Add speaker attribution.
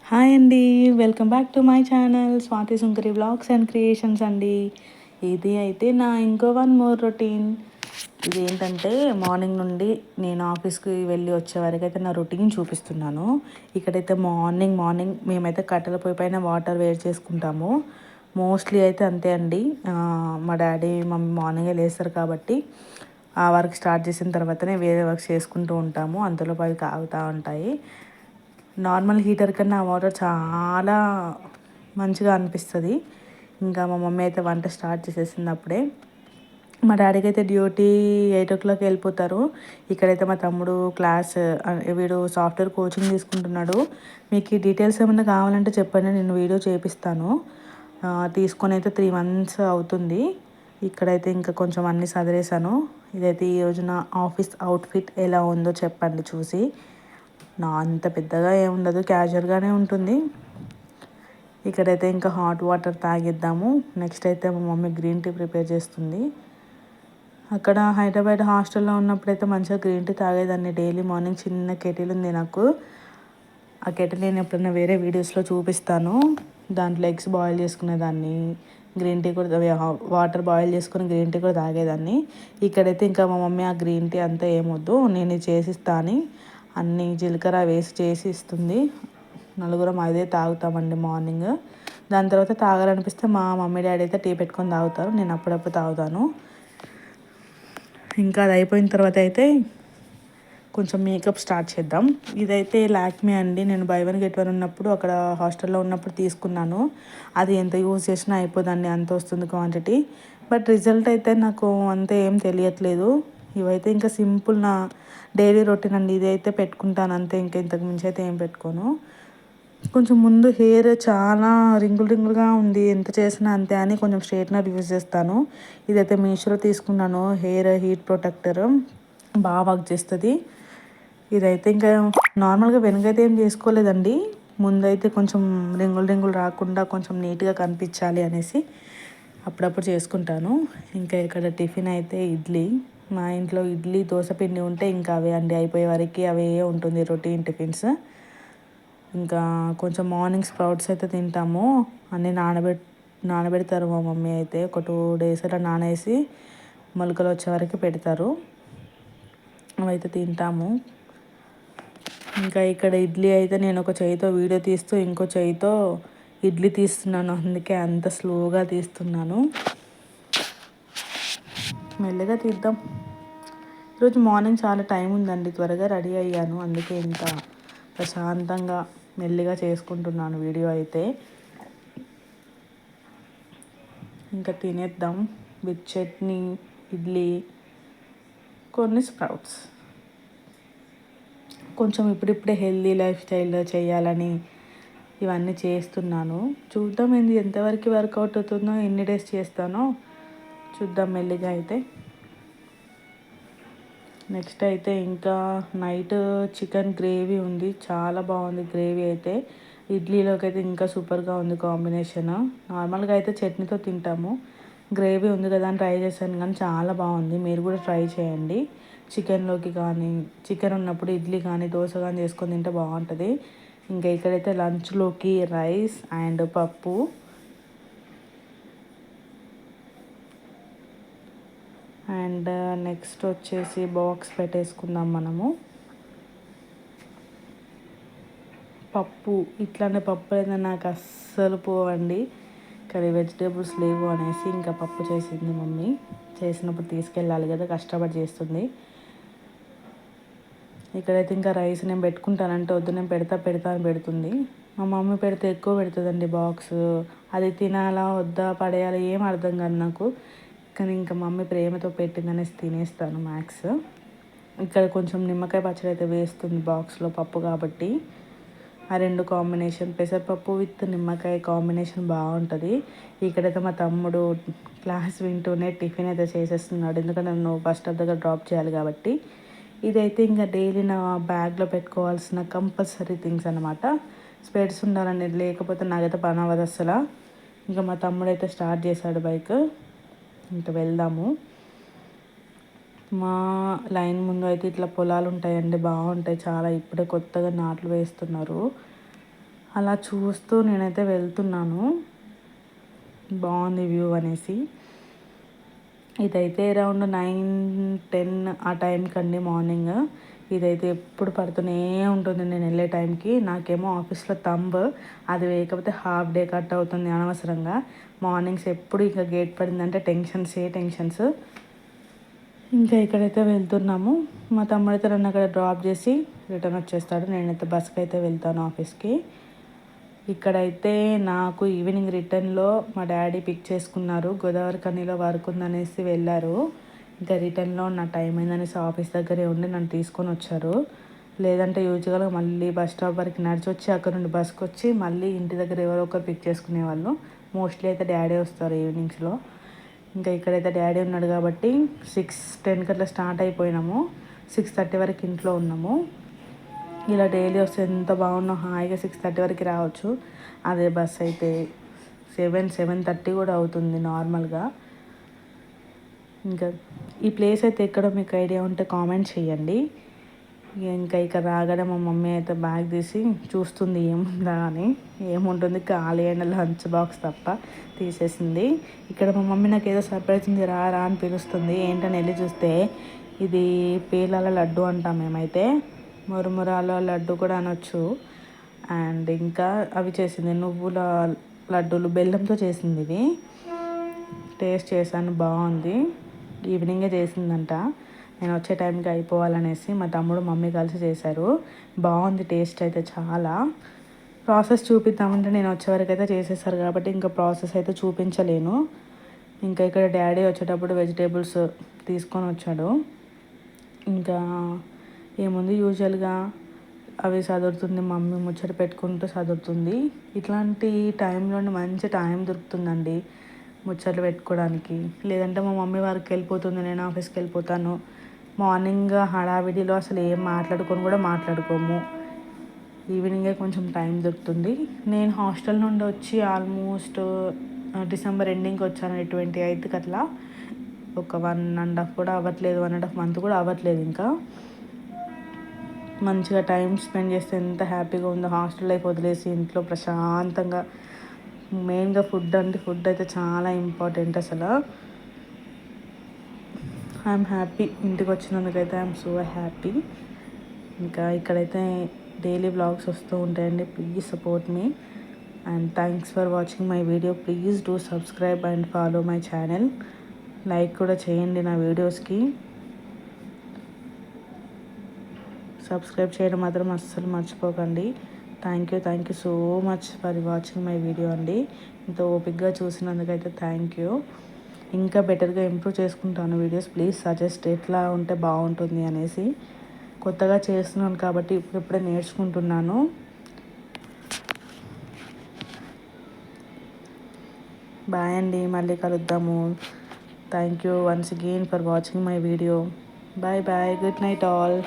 Speaker 1: Hi అండి. Welcome back to my channel Swathi Sunkari vlogs and creations అండి. ఇది అయితే నా ఇంకో వన్ మోర్ రొటీన్. ఇదేంటంటే మార్నింగ్ నుండి నేను ఆఫీస్కి వెళ్ళి వచ్చే వరకు అయితే నా రొటీన్ చూపిస్తున్నాను. ఇక్కడైతే మార్నింగ్ మార్నింగ్ మేమైతే కట్టెల పొయ్యి పైన వాటర్ వేడి చేసుకుంటాము. మోస్ట్లీ అయితే అంతే అండి. మా డాడీ మమ్మీ మార్నింగే లేస్తారు కాబట్టి ఆ వర్క్ స్టార్ట్ చేసిన తర్వాతనే వేరే వర్క్ చేసుకుంటూ ఉంటాము. అంతలోపు అవి కాగుతూ ఉంటాయి. నార్మల్ హీటర్ కన్నా ఆ వాటర్ చాలా మంచిగా అనిపిస్తుంది. ఇంకా మా మమ్మీ అయితే వంట స్టార్ట్ చేసేసింది అప్పుడే. మా డాడీకి అయితే డ్యూటీ 8 o'clock వెళ్ళిపోతారు. ఇక్కడైతే మా తమ్ముడు వీడు సాఫ్ట్వేర్ కోచింగ్ తీసుకుంటున్నాడు. మీకు ఈ డీటెయిల్స్ ఏమైనా కావాలంటే చెప్పండి, నేను వీడియో చేపిస్తాను. తీసుకొని అయితే 3 months అవుతుంది. ఇక్కడైతే ఇంకా కొంచెం అన్నీ సదిరేసాను. ఇదైతే ఈరోజు నా ఆఫీస్ అవుట్ఫిట్ ఎలా ఉందో చెప్పండి చూసి. అంత పెద్దగా ఏముండదు, క్యాజువల్గానే ఉంటుంది. ఇక్కడైతే ఇంకా హాట్ వాటర్ తాగిద్దాము. నెక్స్ట్ అయితే మా మమ్మీ గ్రీన్ టీ ప్రిపేర్ చేస్తుంది. అక్కడ హైదరాబాద్ హాస్టల్లో ఉన్నప్పుడైతే మంచిగా గ్రీన్ టీ తాగేదాన్ని. డైలీ మార్నింగ్ చిన్న కెటిల్ ఉంది నాకు. ఆ కెటిల్ నేను ఎప్పుడైనా వేరే వీడియోస్లో చూపిస్తాను. దాంట్లో ఎగ్స్ బాయిల్ చేసుకునేదాన్ని, గ్రీన్ టీ కూడా వాటర్ బాయిల్ చేసుకుని గ్రీన్ టీ కూడా తాగేదాన్ని. ఇక్కడైతే ఇంకా మా మమ్మీ ఆ గ్రీన్ టీ అంతా ఏమొద్దు, నేను ఇది చేసిస్తా అని అన్నీ జీలకర్ర వేసి చేసి ఇస్తుంది. నలుగురం అదే తాగుతామండి మార్నింగ్. దాని తర్వాత తాగాలనిపిస్తే మా మమ్మీ డాడీ అయితే టీ పెట్టుకొని తాగుతారు, నేను అప్పుడప్పుడు తాగుతాను. ఇంకా అది అయిపోయిన తర్వాత అయితే కొంచెం మేకప్ స్టార్ట్ చేద్దాం. ఇదైతే లాక్మే అండి. నేను బై వన్ గెట్ వన్ ఉన్నప్పుడు అక్కడ హాస్టల్లో ఉన్నప్పుడు తీసుకున్నాను. అది ఎంత యూజ్ చేసినా అయిపోదండి, అంత వస్తుంది క్వాంటిటీ. బట్ రిజల్ట్ అయితే నాకు అంతే ఏం తెలియట్లేదు. ఇవైతే ఇంకా సింపుల్ నా డైలీ రొటీన్ అండి. ఇది అయితే పెట్టుకుంటాను అంతే, ఇంకా ఇంతకు మించి అయితే ఏం పెట్టుకోను. కొంచెం ముందు హెయిర్ చాలా రింగులుగా ఉంది, ఎంత చేసినా అంతే అని కొంచెం స్ట్రైట్నర్ యూజ్ చేస్తాను. ఇదైతే మీషోలో తీసుకున్నాను, హెయిర్ హీట్ ప్రొటెక్టర్, బాగా వర్క్ చేస్తుంది. ఇదైతే ఇంకా నార్మల్గా వెనుకైతే ఏం చేసుకోలేదండి. ముందైతే కొంచెం రింగులు రాకుండా కొంచెం నీట్గా కనిపించాలి అనేసి అప్పుడప్పుడు చేసుకుంటాను. ఇంకా ఇక్కడ టిఫిన్ అయితే ఇడ్లీ. మా ఇంట్లో ఇడ్లీ దోశ పిండి ఉంటే ఇంకా అవే అండి, అయిపోయే వరకు అవే ఉంటుంది రొటీన్ టిఫిన్స్. ఇంకా కొంచెం మార్నింగ్ స్ప్రౌట్స్ అయితే తింటాము. అన్నీ నానబెడతారు మా మమ్మీ అయితే. ఒక 2 days అలా నానేసి మొలకలు వచ్చే వరకు పెడతారు. అవైతే తింటాము. ఇంకా ఇక్కడ ఇడ్లీ అయితే నేను ఒక చేయితో వీడియో తీస్తూ ఇంకో చేయితో ఇడ్లీ తీస్తున్నాను, అందుకే అంత స్లోగా తీస్తున్నాను. మెల్లగా తీద్దాం. ఈరోజు మార్నింగ్ చాలా టైం ఉందండి, త్వరగా రెడీ అయ్యాను, అందుకే ఇంత ప్రశాంతంగా మెల్లిగా చేసుకుంటున్నాను వీడియో అయితే. ఇంకా తినేద్దాం విత్ చట్నీ, ఇడ్లీ, కొన్ని స్ప్రౌట్స్. కొంచెం ఇప్పుడిప్పుడే హెల్దీ లైఫ్ స్టైల్ చేయాలని ఇవన్నీ చేస్తున్నాను. చూద్దాం ఎంతవరకు వర్కౌట్ అవుతుందో, ఎన్ని డేస్ చేస్తానో చూద్దాం మెల్లిగా అయితే. నెక్స్ట్ అయితే ఇంకా నైట్ చికెన్ గ్రేవీ ఉంది, చాలా బాగుంది గ్రేవీ అయితే. ఇడ్లీలోకి అయితే ఇంకా సూపర్గా ఉంది కాంబినేషన్. నార్మల్గా అయితే చట్నీతో తింటాము, గ్రేవీ ఉంది కదా అని ట్రై చేశాను కానీ చాలా బాగుంది. మీరు కూడా ట్రై చేయండి. చికెన్లోకి కానీ, చికెన్ ఉన్నప్పుడు ఇడ్లీ కానీ దోశ కానీ చేసుకొని తింటే బాగుంటుంది. ఇంకా ఇక్కడైతే లంచ్లోకి రైస్ అండ్ పప్పు. అండ్ నెక్స్ట్ వచ్చేసి బాక్స్ పెట్టేసుకుందాం మనము. పప్పు, ఇట్లానే పప్పు అయితే నాకు అస్సలు పోవండి, కానీ వెజిటేబుల్స్ లేవు అనేసి ఇంకా పప్పు చేసింది మమ్మీ. చేసినప్పుడు తీసుకెళ్ళాలి కదా, కష్టపడి చేస్తుంది. ఇక్కడైతే ఇంకా రైస్ నేను పెట్టుకుంటానంటే వద్దు, నేను పెడతా అని పెడుతుంది. మా మమ్మీ పెడితే ఎక్కువ పెడుతుందండి బాక్స్. అది తినాలా వద్దా పడేయాలా ఏం అర్థం కాదు నాకు, కానీ ఇంకా మమ్మీ ప్రేమతో పెట్టిందనేసి తినేస్తాను మ్యాక్స్. ఇక్కడ కొంచెం నిమ్మకాయ పచ్చడి అయితే వేస్తుంది బాక్స్లో, పప్పు కాబట్టి. ఆ రెండు కాంబినేషన్, పెసరపప్పు విత్ నిమ్మకాయ కాంబినేషన్ బాగుంటుంది. ఇక్కడైతే మా తమ్ముడు క్లాస్ వింటూనే టిఫిన్ అయితే చేసేస్తున్నాడు, ఎందుకంటే నన్ను బస్ స్టాప్ దగ్గర డ్రాప్ చేయాలి కాబట్టి. ఇదైతే ఇంకా డైలీ నా బ్యాగ్లో పెట్టుకోవాల్సిన కంపల్సరీ థింగ్స్ అనమాట. స్పెట్స్ ఉండాలండి, లేకపోతే నాకైతే పని అవ్వదు అసలు. ఇంకా మా తమ్ముడు అయితే స్టార్ట్ చేశాడు బైక్, ఇంకా వెళ్దాము. మా లైన్ ముందు అయితే ఇట్లా పొలాలు ఉంటాయండి, బాగుంటాయి చాలా. ఇప్పుడే కొత్తగా నాట్లు వేస్తున్నారు. అలా చూస్తూ నేనైతే వెళ్తున్నాను. బాగుంది వ్యూ అనేసి. ఇదైతే అరౌండ్ 9-10 ఆ టైంకి అండి మార్నింగ్. ఇదైతే ఎప్పుడు పడుతూనే ఉంటుంది నేను వెళ్ళే టైంకి. నాకేమో ఆఫీస్లో అది వేయకపోతే హాఫ్ డే కట్ అవుతుంది అనవసరంగా. మార్నింగ్స్ ఎప్పుడు ఇక గేట్ పడిందంటే టెన్షన్స్. ఇంకా ఇక్కడైతే వెళ్తున్నాము. మా తమ్ముడైతే నన్ను అక్కడ డ్రాప్ చేసి రిటర్న్ వచ్చేస్తాడు. నేనైతే బస్కి అయితే వెళ్తాను ఆఫీస్కి. ఇక్కడైతే నాకు ఈవినింగ్ రిటర్న్లో మా డాడీ పిక్ చేసుకున్నారు. గోదావరి కనిలో వర్క్ ఉందనేసి వెళ్ళారు. ఇంకా రిటర్న్లో నా టైం అయిందనేసి ఆఫీస్ దగ్గరే ఉండి నన్ను తీసుకొని వచ్చారు. లేదంటే యూజువల్గా మళ్ళీ బస్ స్టాప్ వరకు నడిచి వచ్చి అక్కడ నుండి బస్కి వచ్చి మళ్ళీ ఇంటి దగ్గర ఎవరో ఒకరు పిక్ చేసుకునేవాళ్ళు. మోస్ట్లీ అయితే డాడీ వస్తారు ఈవినింగ్స్లో. ఇంకా ఇక్కడైతే డాడీ ఉన్నాడు కాబట్టి 6:10 అట్లా స్టార్ట్ అయిపోయినాము. 6:30 వరకు ఇంట్లో ఉన్నాము. ఇలా డైలీ వస్తే ఎంత బాగున్నాం, హాయిగా 6:30 వరకు రావచ్చు. అదే బస్ అయితే 7-7:30 కూడా అవుతుంది నార్మల్గా. ఇంకా ఈ ప్లేస్ అయితే ఎక్కడో మీకు ఐడియా ఉంటే కామెంట్ చేయండి. ఇంకా ఇక్కడ రాగానే మా మమ్మీ అయితే బ్యాగ్ తీసి చూస్తుంది ఏముందా అని. ఏముంటుంది, ఖాళీ అయిన లంచ్ బాక్స్ తప్ప తీసేసింది. ఇక్కడ మా మమ్మీ నాకు ఏదో సర్ప్రైజ్ ఉంది, రా అని పిలుస్తుంది. ఏంటని వెళ్ళి చూస్తే ఇది పేలాల లడ్డు అంటాం మేమైతే, మురుమురాల లడ్డు కూడా అనొచ్చు. అండ్ ఇంకా అవి చేసింది నువ్వుల లడ్డూలు, బెల్లంతో చేసింది. ఇవి టేస్ట్ చేశాను, బాగుంది. ఈవినింగే చేసిందంట, నేను వచ్చే టైంకి అయిపోవాలనేసి. మా తమ్ముడు మమ్మీ కలిసి చేశారు. బాగుంది టేస్ట్ అయితే చాలా. ప్రాసెస్ చూపిద్దామంటే నేను వచ్చే వరకు అయితే చేసేసారు కాబట్టి ఇంకా ప్రాసెస్ అయితే చూపించలేను. ఇంకా ఇక్కడ డాడీ వచ్చేటప్పుడు వెజిటేబుల్స్ తీసుకొని వచ్చాడు. ఇంకా ఏముంది, యూజువల్గా అవి చదువుతుంది, మమ్మీ ముచ్చట పెట్టుకుంటూ చదువుతుంది. ఇట్లాంటి టైంలోనే మంచి టైం దొరుకుతుందండి ముచ్చట్లు పెట్టుకోవడానికి. లేదంటే మా మమ్మీ వర్క్కి వెళ్ళిపోతుంది, నేను ఆఫీస్కి వెళ్ళిపోతాను. మార్నింగ్ హడావిడిలో అసలు ఏం మాట్లాడుకోము. ఈవినింగే కొంచెం టైం దొరుకుతుంది. నేను హాస్టల్ నుండి వచ్చి ఆల్మోస్ట్ డిసెంబర్ ఎండింగ్కి వచ్చాను, 28th అట్లా. ఒక 1.5 కూడా అవ్వట్లేదు, 1.5 month కూడా అవ్వట్లేదు. ఇంకా మంచిగా టైం స్పెండ్ చేస్తే ఎంత హ్యాపీగా ఉందో హాస్టల్ లైఫ్ వదిలేసి ఇంట్లో ప్రశాంతంగా. మెయిన్గా ఫుడ్ అయితే చాలా ఇంపార్టెంట్ అసలు. ఐఎమ్ హ్యాపీ, ఇంటికి వచ్చినందుకైతే ఐఎమ్ సో హ్యాపీ. ఇంకా ఇక్కడైతే డైలీ వ్లాగ్స్ వస్తూ ఉంటాయండి. Please support me and thanks for watching my video. Please do subscribe and follow my channel. Like కూడా చేయండి నా వీడియోస్కి. సబ్స్క్రైబ్ చేయడం మాత్రం అస్సలు మర్చిపోకండి. Thank you so much for watching my video అండి. ఇంత ఓపిక్గా చూసినందుకైతే థ్యాంక్ యూ. ఇంకా బెటర్గా ఇంప్రూవ్ చేసుకుంటాను వీడియోస్. ప్లీజ్ సజెస్ట్ ఎట్లా ఉంటే బాగుంటుంది అనేసి. కొత్తగా చేస్తున్నాను కాబట్టి ఇప్పుడే నేర్చుకుంటున్నాను. బాయ్ అండి, మళ్ళీ కలుద్దాము. Thank you once again for watching my video. Bye bye, good night all.